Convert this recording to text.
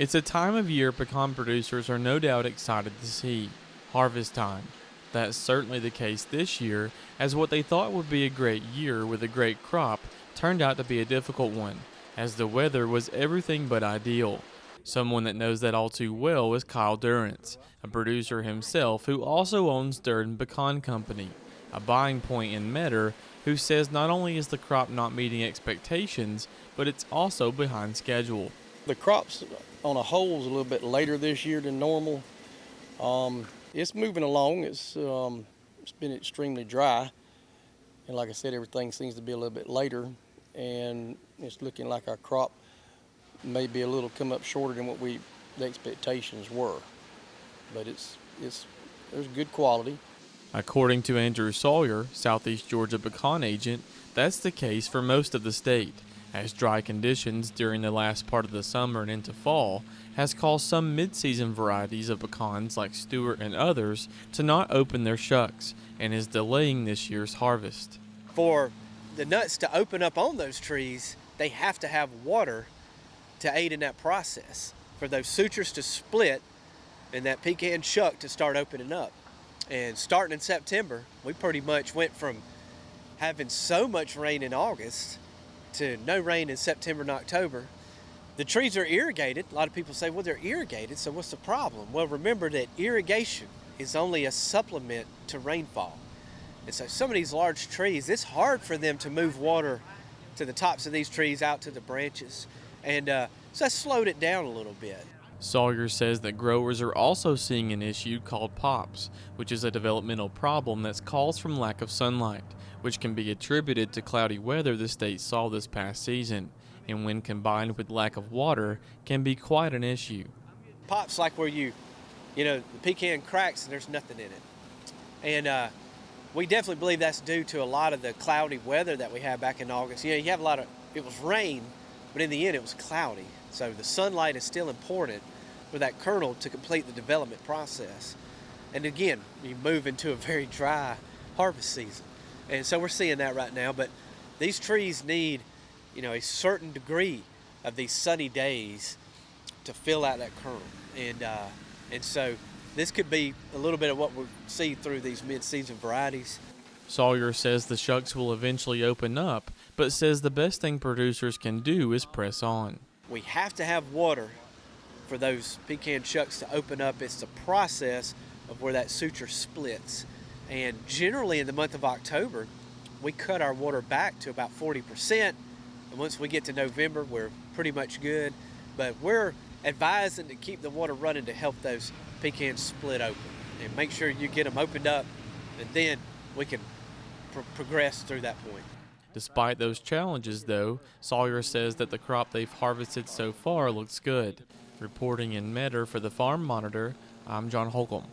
It's a time of year pecan producers are no doubt excited to see harvest time. That's certainly the case this year, as what they thought would be a great year with a great crop turned out to be a difficult one, as the weather was everything but ideal. Someone that knows that all too well is Kyle Durrance, a producer himself who also owns Durden Pecan Company, a buying point in Metter, who says not only is the crop not meeting expectations, but it's also behind schedule. The crop's on a whole is a little bit later this year than normal. It's moving along. It's been extremely dry, and like I said, everything seems to be a little bit later, and it's looking like our crop may be a little come up shorter than what the expectations were. But there's good quality. According to Andrew Sawyer, Southeast Georgia pecan agent, that's the case for most of the state, as dry conditions during the last part of the summer and into fall has caused some mid-season varieties of pecans like Stewart and others to not open their shucks and is delaying this year's harvest. For the nuts to open up on those trees, they have to have water to aid in that process, for those sutures to split and that pecan shuck to start opening up. And starting in September, we pretty much went from having so much rain in August to no rain in September and October. The trees are irrigated. A lot of people say, well, they're irrigated, so what's the problem? Well, remember that irrigation is only a supplement to rainfall. And so some of these large trees, it's hard for them to move water to the tops of these trees out to the branches. And so that slowed it down a little bit. Sawyer says that growers are also seeing an issue called pops, which is a developmental problem that's caused from lack of sunlight, which can be attributed to cloudy weather the state saw this past season, and when combined with lack of water, can be quite an issue. Pops like where the pecan cracks and there's nothing in it. And we definitely believe that's due to a lot of the cloudy weather that we had back in August. You have it was rain, but in the end it was cloudy. So the sunlight is still important for that kernel to complete the development process. And again, you move into a very dry harvest season. And so we're seeing that right now, but these trees need, a certain degree of these sunny days to fill out that kernel. And so this could be a little bit of what we'll see through these mid-season varieties. Sawyer says the shucks will eventually open up, but says the best thing producers can do is press on. We have to have water for those pecan shucks to open up. It's the process of where that suture splits. And generally in the month of October, we cut our water back to about 40%. And once we get to November, we're pretty much good. But we're advising to keep the water running to help those pecans split open and make sure you get them opened up, and then we can progress through that point. Despite those challenges, though, Sawyer says that the crop they've harvested so far looks good. Reporting in Metter for the Farm Monitor, I'm John Holcomb.